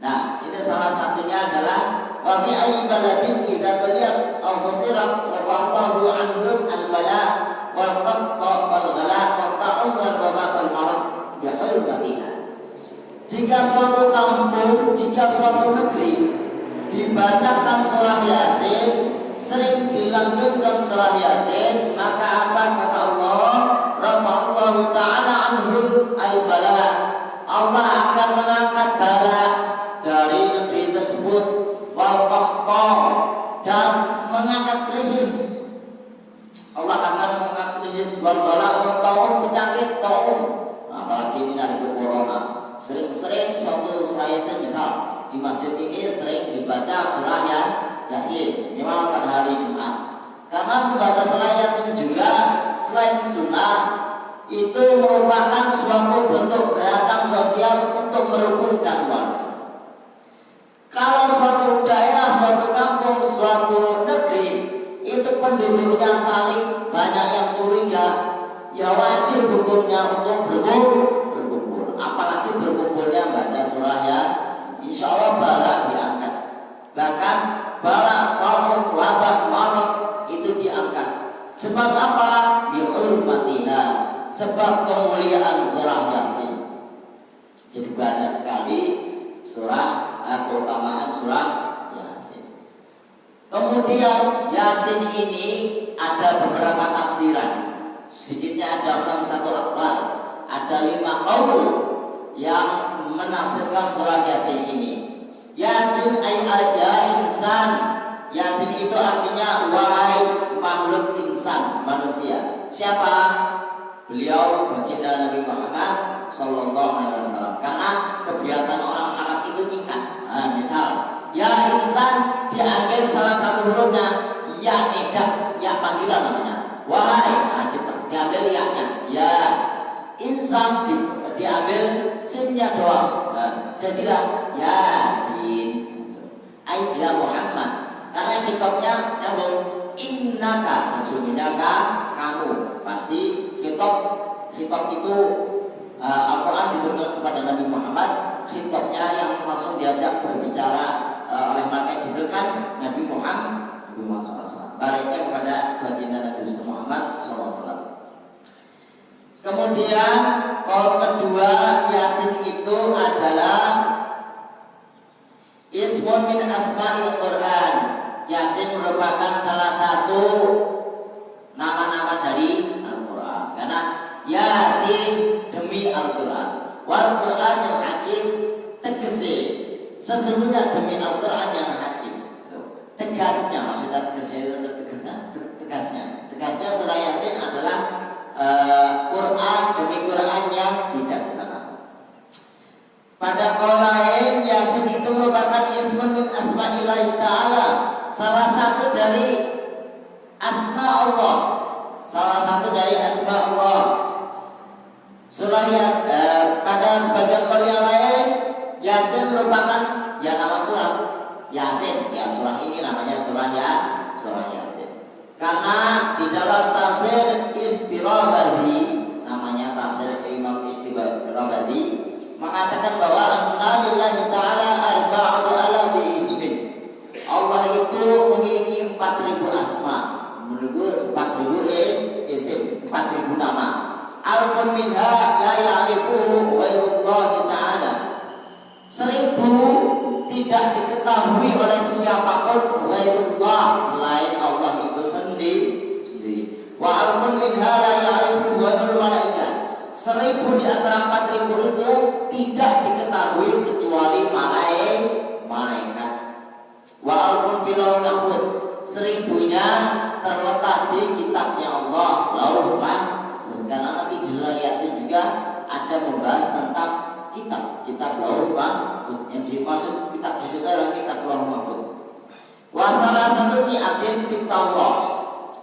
Nah, ini salah satunya adalah wa fi ayyi baladin idza tuliyat al-fasirat rafa'allahu anhum al-bala wal qatqa wal ghala wal ta'un wal waba wal marad bi hurmatiha. Jika suatu kampung, jika suatu negeri dibacakan surah Yasin, sering dilanjutkan surah Yasin, maka apa kata Allah? Rafa'allahu ta'ala anhum al-bala. Allah akan mengangkat bala dari negeri tersebut, wal qahqa, dan mengangkat krisis. Allah akan mengangkat krisis, wal bala, wal taun, penyakit taun. Apalagi ini hari corona, sering-sering suatu surah Yasin, misal di masjid ini sering dibaca surah Yasin memang pada hari Jumat. Karena membaca surah Yasin juga selain sunnah itu merupakan suatu bentuk gerakan sosial untuk merukunkan warga. Kalau suatu daerah, suatu kampung, suatu negeri itu penduduknya saling banyak yang curiga, ya wajib hukumnya untuk berkumpul. Apalagi berkumpulnya baca surah ya, insya Allah bala diangkat. Bahkan bala, maut, wabah, maut itu diangkat. Sebab apa? Dihormatiha, sebab kemuliaan surah Yasin. Jadi banyak sekali surah keutamaan surah Yasin. Kemudian Yasin ini ada beberapa tafsiran. Sedikitnya ada satu aqwal, ada 5 qaul yang menafsirkan surah Yasin ini. Yasin ya insan. Yasin itu artinya wahai makhluk insan, manusia. Siapa? Beliau baginda Nabi Muhammad sallallahu alaihi wasallam. Karena kebiasaan orang Arab itu tingkat. Misal ya insan diambil salah satu hurufnya, ya tidak, ya panggilan namanya. Wahai, diambil ya-nya. Ya insan diambil sinnya doang. Jadilah Yasin. Ya Muhammad. Karena kitabnya nyambung innaka, sesungguhnya kamu. Pasti kitab itu Al-Quran diturunkan kepada Nabi Muhammad. Kitabnya yang langsung diajak berbicara oleh malaikat Jibril kan Nabi Muhammad SAW. Baliknya kepada baginda Nabi Muhammad SAW. Kemudian kalau kedua, Yasin itu adalah ismun min asma'il Quran. Yasin merupakan salah satu nama-nama dari Al-Quran. Karena Yasin demi Al-Quran. Wal Quran yang hakim, tegese sesungguhnya demi Al-Quran yang hakim. Tegasnya, maksudnya tegasnya surah Yasin adalah Quran demi Quran yang bijaksana. Pada qaul lain, Yasin itu merupakan ismun min asma'illahi ta'ala, salah satu dari asma Allah. Salah satu dari asma Allah. Surah Yasin, pada sebagian qaul yang lain, Yasin merupakan ya nama surah Yasin. Ya surah ini namanya surah Yasin. Karena di dalam tafsir Istirabadi, namanya tafsir Imam Istirabadi, mengatakan bahwa Nabillahi ta'ala arba'atu alafi ismin. Allah itu memiliki 4.000 asma, menurut 4.000 isim, 4.000 nama. Alfun minha la ya'rifuhu ghairullah ta'ala. 1.000 tidak diketahui oleh siapapun ghairullah, selain Allah itu sendiri. Wa alfun minha la ya'rifuhu ghairul malaikat. 1.000 di antara 4.000 itu tidak diketahui kecuali malaikat. Wa alfun fil mahfuz. 1.000-nya terletak di kitabnya Allah, Lauhul Mahfuz. Karena nanti di surah Yasin juga ada membahas tentang kitab Lauhul Mahfuz. Yang dimaksud kitab itu adalah kitab Lauhul Mahfuz. Wa salatun mi'atin fit Taurat.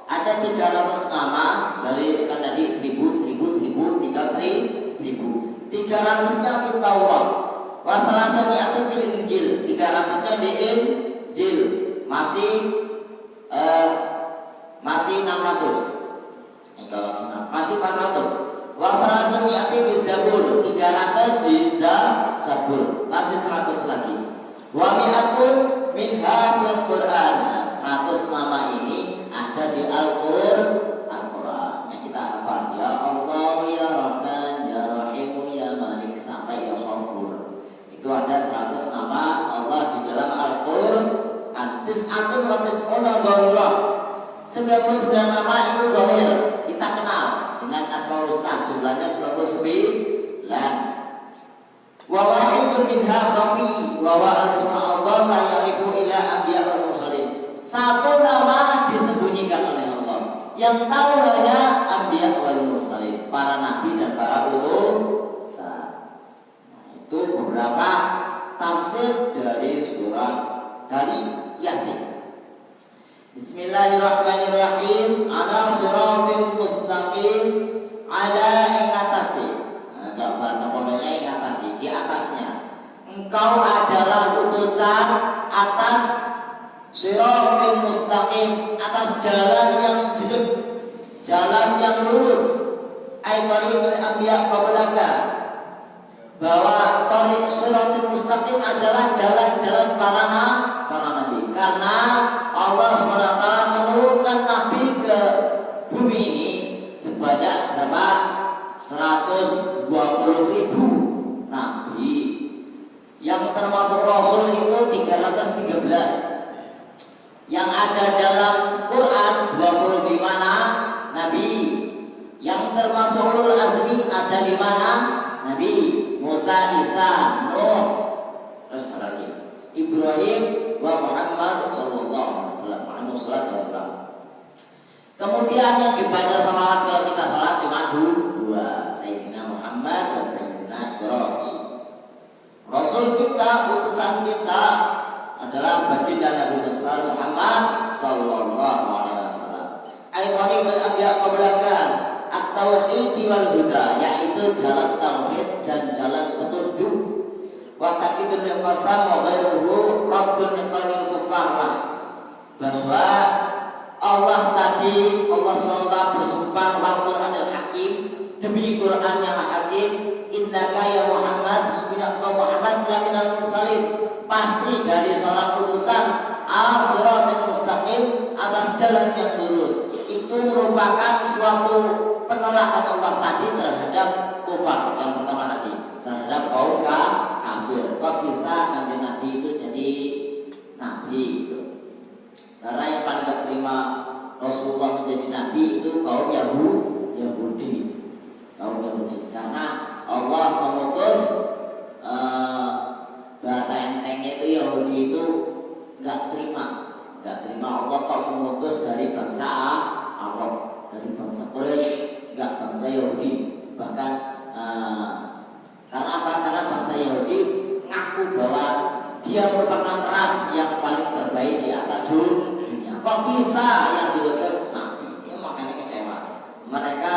Ada 300 nama dari kan tadi 1.000, 300-nya fit Taurat. Wa salatun mi'atin fil Injil. 300-nya di Injil. Masih 600. Masih 400. Wa salatun mi'atin fi Zabur. 300 di Zabur. Masih 100 lagi. Wa mi'atun minha fil Quran. 100 nama ini ada di Al-Quran. Yang kita hafal ya Allah, ya Rahman, ya Rahim, ya Malik sampai ya Sabur. Itu ada 100 nama Allah di dalam Al-Quran. Tis'atun wa tis'una dhahirah. 99 nama itu dhahir, kita kenal dengan Asmaul Husna, jumlahnya 99. Wa wahidun minha khafi wa wa asma Allah la ya'rifu illa anbiya wal mursalin. Satu nama disembunyikan oleh Allah, yang tahu hanya anbiya wal mursalin, para nabi dan para utusan. Itu beberapa tafsir dari surah dari Yasin. Bismillahirrahmanirrahim. Ala siratim mustaqim. Ada ing atase. Enggak bahasa pondoknya ing atase, di atasnya. Engkau adalah utusan atas siratim mustaqim, atas jalan yang jejak, jalan yang lurus. Tariqul anbiya qablaka, bahwa tariq siratul mustaqim adalah jalan-jalan para nabi. Karena Allah SWT menurunkan nabi ke bumi ini sebanyak berapa? 120.000 nabi. Yang termasuk rasul itu 313. Yang ada dalam Quran 25 nabi. Yang termasuk ulul azmi ada di mana? Nabi Musa, Isa, Nuh, terus lagi Ibrahim wa Muhammad sallallahu alaihi wasallam. Kemudian yang dibaca salawat kalau kita salat cuma dua, Sayyidina Muhammad dan Sayyidina Ibrahim. Rasul kita, utusan kita adalah baginda Nabi besar Muhammad sallallahu alaihi wasallam. Ayat-ayat al-anbiya qablaka at-tauhid wal huda, yaitu jalan tauhid dan jalan petunjuk. Wa taqidul qasam wa ghairuhu qabdun qalil kufar, bahwa Allah tadi, Allah SWT bersumpah wal Qur'anil hakim, demi Quran yang hakim, innaka ya Muhammad, sesungguhnya engkau Muhammad laminal mursalin, pasti dari seorang utusan as-siratal mustaqim, atas jalan yang lurus. Itu merupakan suatu penolakan Allah tadi terhadap kufar, yang pertama tadi terhadap kaum kafir. Kok bisa kanjeng Nabi itu jadi nabi gitu? Karena yang paling gak terima Rasulullah menjadi nabi itu kaum Yahudi. Karena Allah memutus bahasa entengnya itu Yahudi itu gak terima Allah kok memutus dari bangsa Arab, dari bangsa Quraisy, enggak bangsa Yahudi. Bahkan karena apa? Karena bangsa Yahudi ngaku bahwa dia merupakan ras yang paling terbaik di atas dunia. Kok bisa yang diutus nabi? Ya, makanya kecewa. Mereka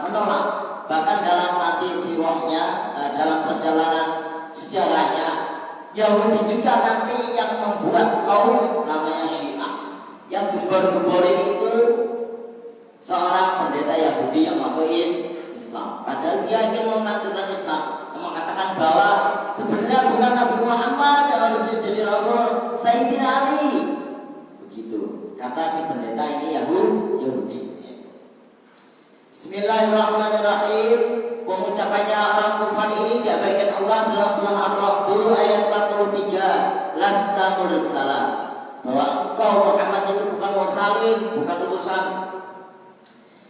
menolak. Bahkan dalam nanti sirahnya, dalam perjalanan sejarahnya, Yahudi juga nanti yang membuat kaum namanya Syiah. Yang gebor-geborin itu seorang pendeta Yahudi yang masuk Islam. Padahal dia ingin menghancurkan Islam, yang mengatakan bahwa sebenarnya bukan Nabi Muhammad yang harus jadi Rasul, Sayyidina Ali. Begitu kata si pendeta ini Yahudi. Bismillahirrahmanirrahim. Pengucapannya orang kufar ini diabaikan Allah dalam surah Ar-Ra'd ayat 43. Lasta mursalah, bahwa engkau Muhammad itu bukan mursalin, bukan utusan.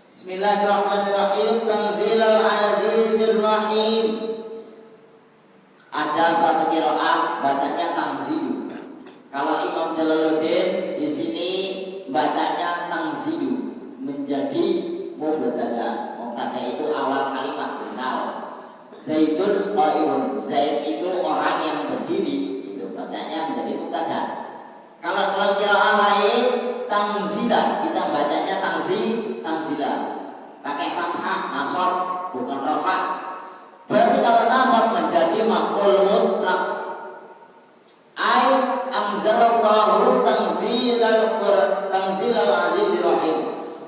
Bismillahirrahmanirrahim. Tanzilal azizir rahim. Ada satu qiraat bacanya tanzil. Kalau Imam Jalaluddin di sini bacanya tanzilu, menjadi mubtada. Mubtada itu awal kalimat, misal Zaidun qa'imun, Zaid itu orang yang berdiri, itu bacanya menjadi mubtada. Kalau dalam qiraat lain tanzilah, kita bacanya tanzilah, pakai fathah, nasab, bukan rafa. Berarti kalau nasab menjadi maf'ul mutlaq. Ai anzalallahu tanzilal azizir rahim.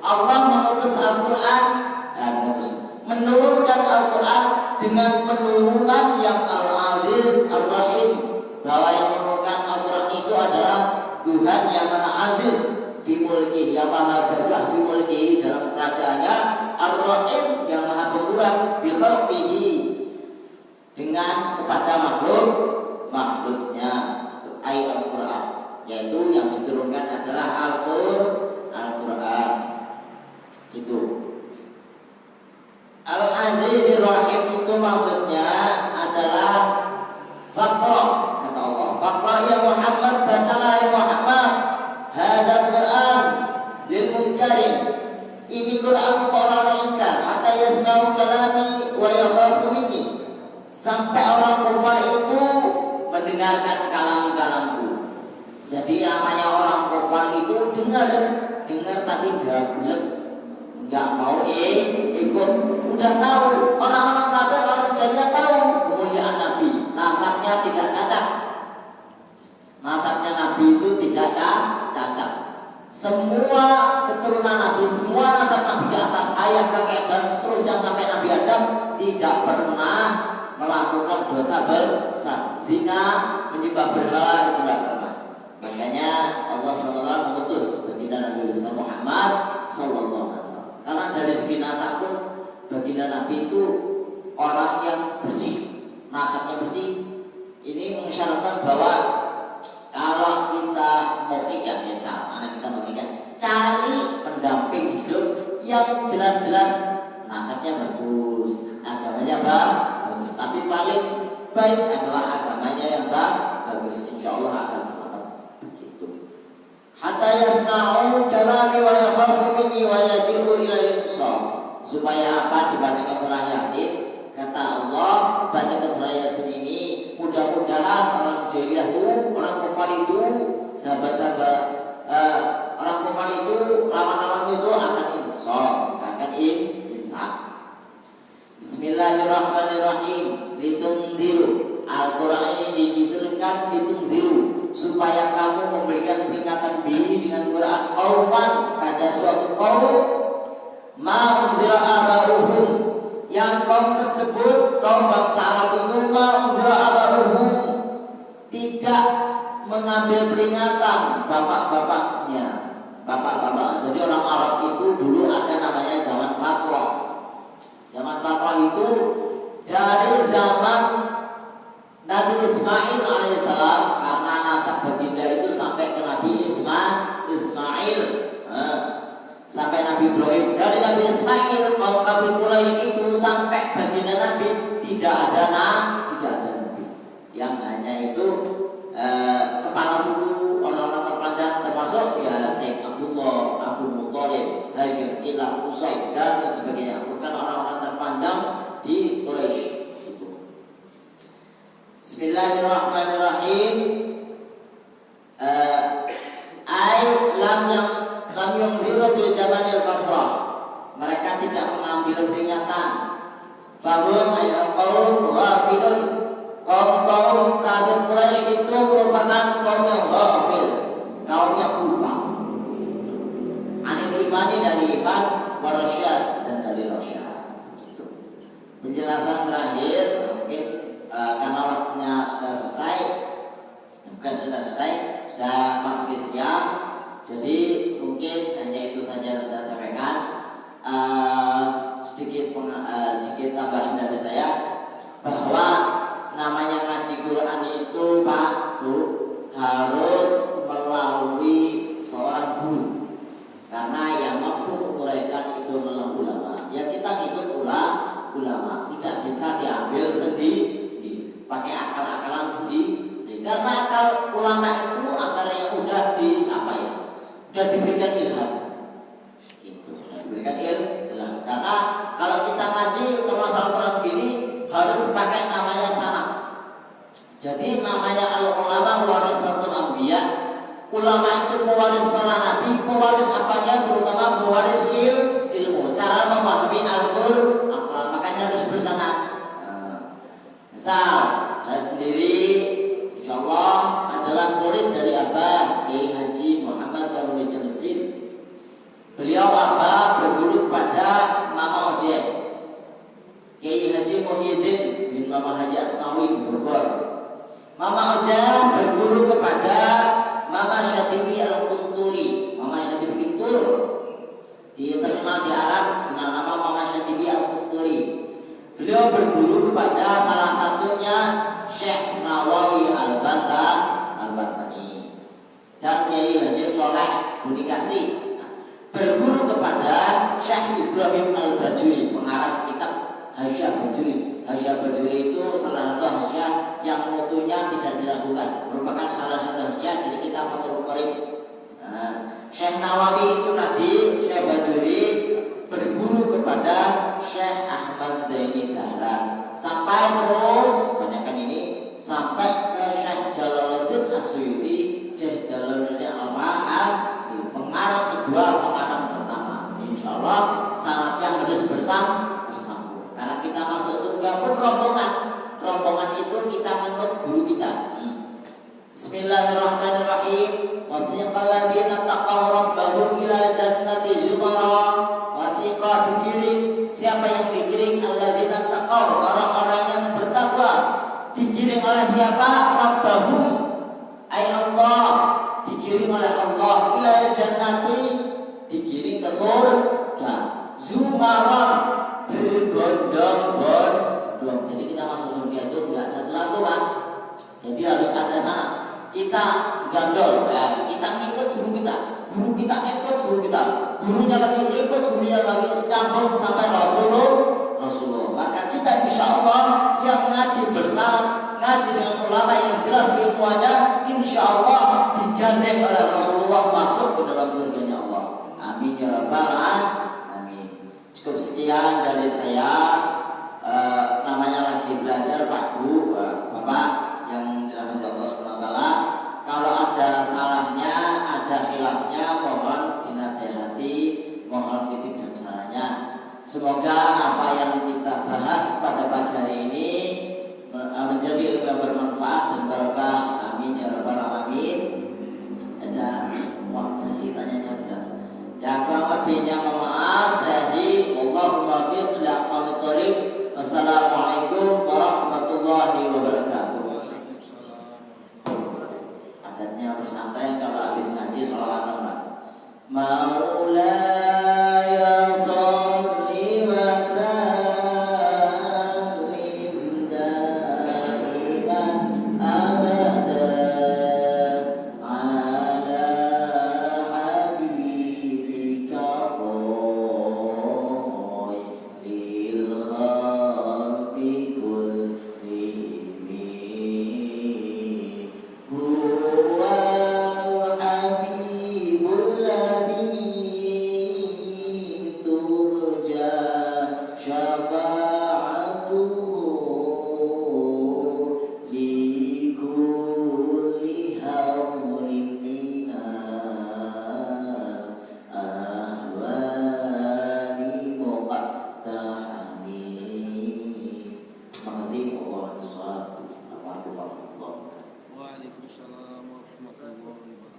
Allah mengutus Al-Quran dan menurunkan Al-Quran dengan penurunan yang Al-Aziz Al-Rahim, bahwa yang menurunkan Al-Quran itu adalah Tuhan yang Maha Aziz di mulki, yang Maha gagah di mulki dalam kerajaannya, Ar-Rahim yang Maha pemurah bi khalqihi, dengan kepada makhluknya, ayat Al-Quran, yaitu yang diturunkan adalah Al-Quran. Itu Al-Azizir Rahim itu maksudnya adalah faqra, kata Allah, faqra ya Muhammad, bacalah ya Muhammad hadzal Quran lil munkarin, ini Quran untuk orang ingkar, hatta yasma'u kalami wa yakhafu minni, sampai orang kufar itu mendengarkan kalam-kalamku. Jadi namanya orang kufar itu dengar tapi nggak bulat, nggak mau ikut. Udah tahu orang-orang kafir, orang jahiliyah tahu kemuliaan Nabi, nasabnya tidak cacat. Nasabnya Nabi itu tidak cacat. Semua keturunan Nabi, semua nasab Nabi di atas ayah, kakek dan seterusnya sampai Nabi Adam tidak pernah melakukan dosa besar, zina, menyembah berhala, itu tidak pernah. Makanya Allah SWT mengutus baginda Nabi Muhammad SAW. Karena dari segi nasab pun baginda Nabi itu orang yang bersih, nasabnya bersih. Ini mengisyaratkan bahwa kalau kita mau nikah, misal anak kita mau nikah, cari pendamping hidup yang jelas-jelas nasabnya bagus, agamanya bagus. Tapi paling baik adalah agamanya yang bagus. Insya Allah akan selamat. Begitu. Hatta yasma'u kalami wa yakhafu minni wa yaji'u ila al-insaf. Supaya apa? Dibacakan surah Yasin. Kata Allah, bacakan surah Yasin ini, mudah-mudahan orang jahiliyah itu, orang kafir itu, sahabat-sahabat orang kafir itu, lawan-lawan itu akan insaf, akan insaf. Bismillahirrahmanirrahim. Litunziru. Al-Quran ini diturunkan litunziru, supaya kamu memberikan peringatan diri dengan Quran qauman, pada suatu kaum ma'unzira abaruhum, yang kaum tersebut, kaum bangsa Arab itu ma'unzira abaruhum, tidak mengambil peringatan bapak-bapaknya. Bapak-bapak. Jadi orang Arab itu dulu ada namanya zaman fatrah. Zaman fatrah itu dari zaman Nabi Ismail alaihissalam, karena nasab baginda itu sampai ke Nabi Ismail, sampai Nabi Ibrahim. Dari Nabi Ismail kaum kafir Quraisy itu sampai baginda Nabi tidak ada nabi. Yang hanya itu kepala suku, orang-orang terpandang, termasuk ya Syekh Abdullah, Abu Muthalib, Hajar, Ilah, Usaid dan sebagainya. Bukan orang-orang terpandang di Quraisy. Bismillahirrahmanirrahim. Lam yunziru fi zamanil fatrah. Mereka tidak mengambil peringatan. Fahum ayat qaum ghafilun. Kaum kafir Quraisy itu merupakan kaum yang ghafil, kaum yang lupa. Anil imani, dari iman, warasyad, dan dari rasyad. Penjelasan terakhir mungkin karena waktunya sudah selesai, dan masih siang, jadi mungkin hanya itu saja saya sampaikan. Sedikit tambahan dari saya bahwa namanya ngaji Quran itu Pak Bu, harus melalui seorang guru, karena yang mampu menguraikan itu adalah ulama. Ya kita ngikut ulama, tidak bisa diambil sendiri, pakai akal-akalan sendiri. Karena akal ulama itu akal yang udah udah diberikan ilham. Itu diberikan ilham. Karena kalau kita ngaji termasuk Quran gini harus pakai namanya sanad. Jadi namanya al-ulama warisatul anbiya. Ulama itu pewaris para nabi, pewaris apanya? Terutama pewaris ilmu, cara memahami Al-Qur'an. Makanya harus bersanad. Misal saya sendiri insyaallah adalah murid dari Abah Kiai Haji Muhammad Harun Janusin. Beliau Abah berguru kepada Mama Ojek, Kiai Haji Muhyiddin bin Mama Haji Asmawi di Bogor. Mama Ojek berguru kepada Mama Syatibi Al-Qunturi. Mama Syatibi itu terkenal di Arab dengan nama Mama Syatibi Al-Qunturi. Beliau berguru kepada salah satunya Syekh Nawawi Al-Batani dan Kiai Haji Soleh Bunikasi. Berguru kepada Syekh Ibrahim Al-Bajuri, pengarang kitab Hasyiah Bajuri. Hasyiah Bajuri itu salah satu hasyiah yang mutunya tidak diragukan, merupakan salah satu hasyiah dari kitab Fathul Qorib. Syekh Nawawi itu tadi, Syekh Bajuri berguru kepada Syekh Ahmad Zaini Dahlan, sampai terus banyakkan ini sampai ke Syekh Jalaluddin Asyuyuti, Syekh Jalaluddin Al-Ma'ad. ngobrol. Nah, kita ngikut guru kita ikut guru kita, gurunya lagi ikut, gurunya lagi nyambung sampai Rasulullah. Maka kita insya Allah yang ngaji bersama, ngaji dengan ulama yang jelas ilmuannya, insya Allah digandeng oleh Rasulullah masuk ke dalam surganya Allah. Amin ya rabbal alamin. Cukup sekian dari saya. Namanya lagi belajar Pak Bu, Bapak yang dirahmati Allah Subhanahu wa taala. Kalau ada salahnya, ada khilafnya, mohon dinasihati, mohon kritik dan sarannya. Semoga apa yang kita bahas pada pagi hari ini menjadi ilmu yang bermanfaat dan barokah. Amin ya rabbal alamin. Ada sesi tanya jawab. Yang kurang lebihnya mohon maaf. Jadi Allahumma fiq li aqwamit thoriq. Assalamualaikum warahmatullahi wabarakatuh. Adatnya pesantren kalau habis ngaji sholawatan Pak. Maulaya sholli wa sallim daiman abadan ala habibika khairil khalqi kullihim. Huwal habibul ladzi turja syafa'atuhu li kulli hawlin minal ahwali muqatta'ani. Terima kasih. Assalamualaikum warahmatullahi wabarakatuh. Waalaikumsalam warahmatullahi wabarakatuh.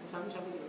Sami-sami.